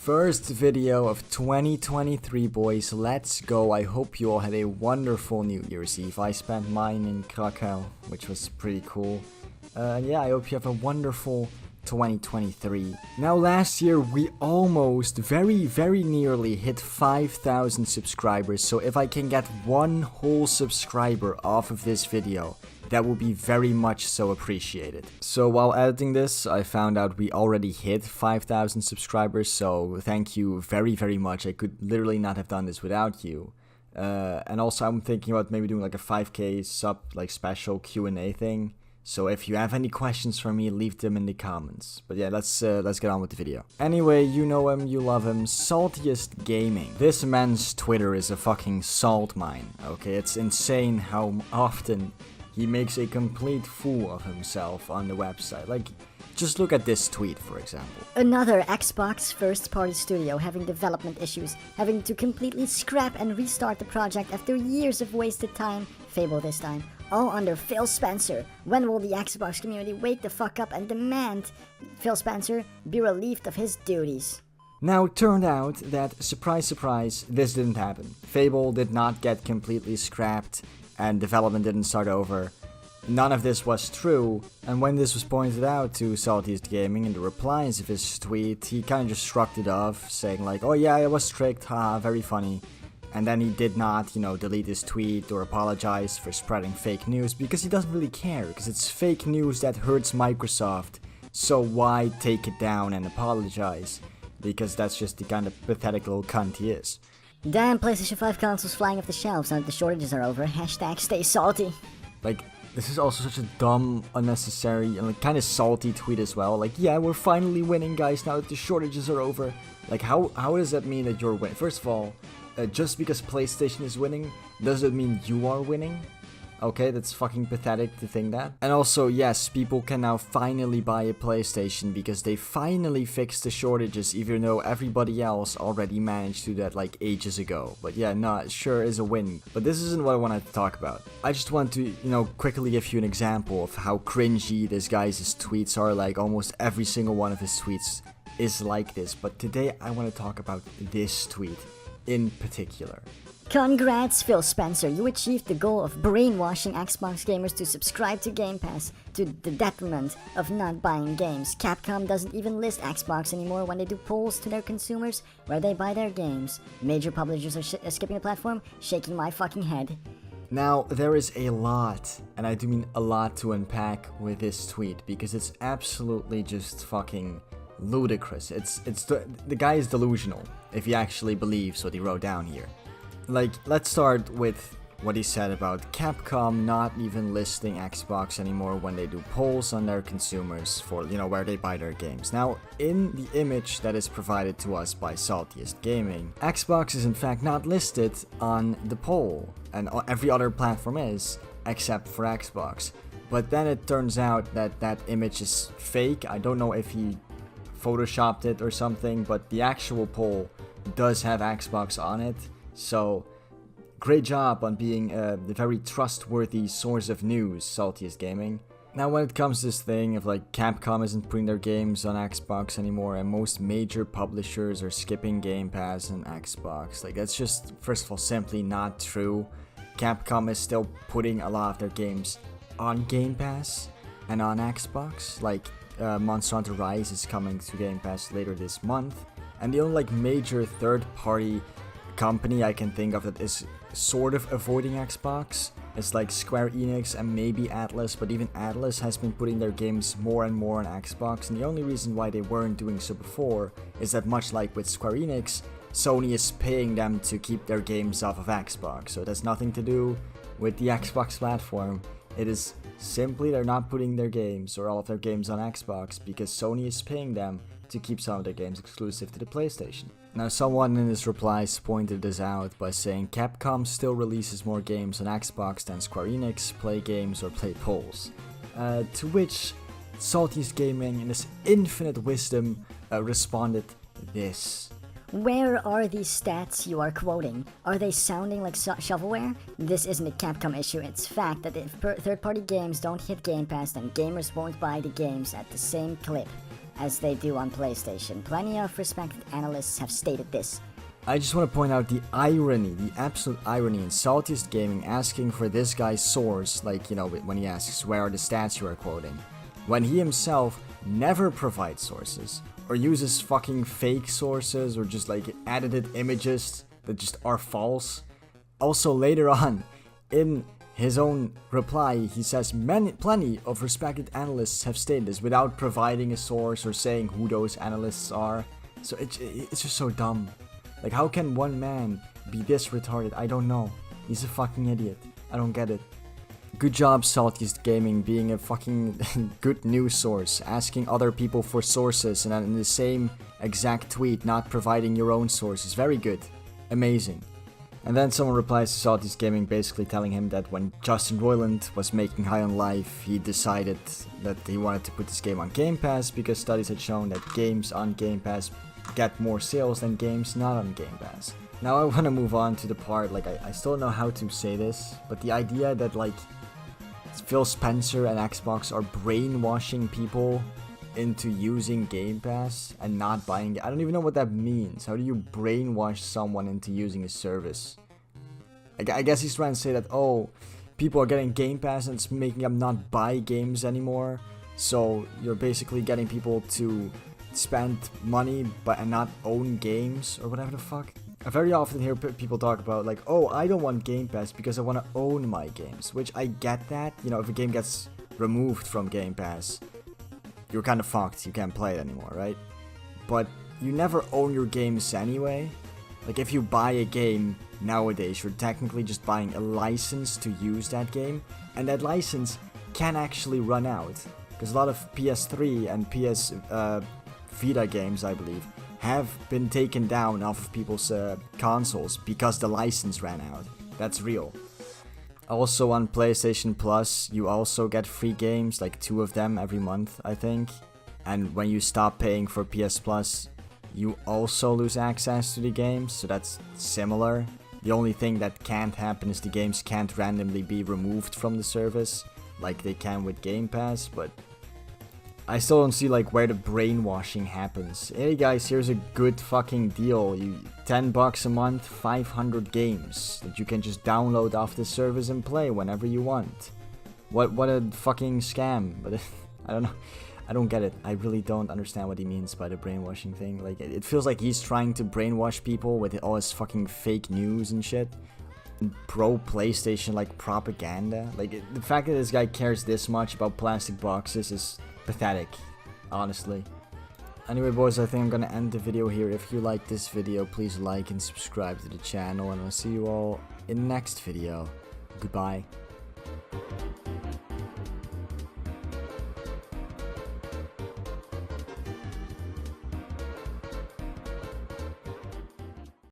First video of 2023, boys. Let's go. I hope you all had a wonderful New Year's Eve. I spent mine in Krakow, which was pretty cool. Yeah, I hope you have a wonderful 2023. Now, last year we almost, very nearly hit 5,000 subscribers. So if I can get one whole subscriber off of this video, that would be very much so appreciated. So while editing this, I found out we already hit 5,000 subscribers, so thank you very much. I could literally not have done this without you. And also I'm thinking about maybe doing like a 5k sub like special Q&A thing. So if you have any questions for me, leave them in the comments. But yeah, let's get on with the video. Anyway, you know him, you love him, Saltiest Gaming. This man's Twitter is a fucking salt mine, okay? It's insane how often he makes a complete fool of himself on the website. Like, just look at this tweet, for example. Another Xbox first-party studio having development issues, having to completely scrap and restart the project after years of wasted time. Fable this time. All under Phil Spencer. When will the Xbox community wake the fuck up and demand Phil Spencer be relieved of his duties? Now, it turned out that, surprise, surprise, this didn't happen. Fable did not get completely scrapped, and development didn't start over. None of this was true, and when this was pointed out to Saltiest Gaming in the replies of his tweet, he kind of just shrugged it off, saying like, oh yeah, I was tricked, haha, very funny. And then he did not, delete his tweet or apologize for spreading fake news, because he doesn't really care, because it's fake news that hurts Microsoft, so why take it down and apologize? Because that's just the kind of pathetic little cunt he is. Damn, PlayStation 5 consoles flying off the shelves now that the shortages are over. Hashtag stay salty. Like, this is also such a dumb, unnecessary, and like kind of salty tweet as well. Like, yeah, we're finally winning, guys, now that the shortages are over. Like, how does that mean that you're winning? First of all, just because PlayStation is winning, doesn't mean you are winning. Okay, that's fucking pathetic to think that. And also, yes, people can now finally buy a PlayStation because they finally fixed the shortages, even though everybody else already managed to do that like ages ago. But yeah, no, it sure is a win. But this isn't what I wanted to talk about. I just want to, quickly give you an example of how cringy this guy's tweets are. Like, almost every single one of his tweets is like this. But today, I want to talk about this tweet in particular. Congrats, Phil Spencer, you achieved the goal of brainwashing Xbox gamers to subscribe to GamePass to the detriment of not buying games. Capcom doesn't even list Xbox anymore when they do polls to their consumers where they buy their games. Major publishers are skipping the platform, shaking my fucking head. Now, there is a lot, and I do mean a lot, to unpack with this tweet, because it's absolutely just fucking ludicrous. The guy is delusional, if he actually believes what he wrote down here. Like, let's start with what he said about Capcom not even listing Xbox anymore when they do polls on their consumers for, where they buy their games. Now, in the image that is provided to us by Saltiest Gaming, Xbox is in fact not listed on the poll, and every other platform is, except for Xbox. But then it turns out that that image is fake. I don't know if he photoshopped it or something, but the actual poll does have Xbox on it. So, great job on being the very trustworthy source of news, Saltiest Gaming. Now, when it comes to this thing of like Capcom isn't putting their games on Xbox anymore, and most major publishers are skipping Game Pass and Xbox, like that's just, first of all, simply not true. Capcom is still putting a lot of their games on Game Pass and on Xbox. Like Monster Hunter Rise is coming to Game Pass later this month, and the only like major third-party company I can think of that is sort of avoiding Xbox is like Square Enix and maybe Atlas, but even Atlas has been putting their games more and more on Xbox, and the only reason why they weren't doing so before is that, much like with Square Enix, Sony is paying them to keep their games off of Xbox, so it has nothing to do with the Xbox platform. It is simply they're not putting their games or all of their games on Xbox because Sony is paying them to keep some of their games exclusive to the PlayStation. Now, someone in his replies pointed this out by saying Capcom still releases more games on Xbox than Square Enix, Play Games, or Play Polls. To which Saltiest Gaming, in his infinite wisdom, responded this. Where are these stats you are quoting? Are they sounding like shovelware? This isn't a Capcom issue, it's fact that if third-party games don't hit Game Pass, then gamers won't buy the games at the same clip. as they do on PlayStation. Plenty of respected analysts have stated this. I just want to point out the irony, the absolute irony in Saltiest Gaming asking for this guy's source, like, you know, when he asks where are the stats you are quoting, when he himself never provides sources, or uses fucking fake sources, or just like edited images that just are false. Also later on, in his own reply, he says plenty of respected analysts have stated this without providing a source or saying who those analysts are. So it's just so dumb. Like, how can one man be this retarded? I don't know. He's a fucking idiot. I don't get it. Good job, Saltiest Gaming, being a fucking good news source, asking other people for sources and then in the same exact tweet not providing your own sources. Very good. Amazing. And then someone replies to Saltiest Gaming basically telling him that when Justin Roiland was making High on Life, he decided that he wanted to put this game on Game Pass because studies had shown that games on Game Pass get more sales than games not on Game Pass. Now I want to move on to the part, like, I still don't know how to say this, but the idea that, like, Phil Spencer and Xbox are brainwashing people into using Game Pass and not buying it. I don't even know what that means. How do you brainwash someone into using a service? I guess he's trying to say that, oh, people are getting Game Pass and it's making them not buy games anymore. So you're basically getting people to spend money but and not own games or whatever the fuck. I very often hear people talk about like, oh, I don't want Game Pass because I want to own my games, which I get that. You know, if a game gets removed from Game Pass, you're kind of fucked. You can't play it anymore, right? But you never own your games anyway. Like, if you buy a game nowadays, you're technically just buying a license to use that game, and that license can actually run out because a lot of PS3 and PS Vita games, I believe, have been taken down off of people's consoles because the license ran out. That's real. Also on PlayStation Plus, you also get free games, like 2 of them every month, I think. And when you stop paying for PS Plus, you also lose access to the games, so that's similar. The only thing that can't happen is the games can't randomly be removed from the service, like they can with Game Pass, but I still don't see like where the brainwashing happens. Hey guys, here's a good fucking deal. $10 a month, 500 games that you can just download off the service and play whenever you want. What a fucking scam. But I don't know. I don't get it. I really don't understand what he means by the brainwashing thing. Like, it feels like he's trying to brainwash people with all his fucking fake news and shit. Pro PlayStation like propaganda. Like, the fact that this guy cares this much about plastic boxes is pathetic, honestly. Anyway, boys, I think I'm gonna end the video here. If you like this video, please like and subscribe to the channel, and I'll see you all in the next video. Goodbye.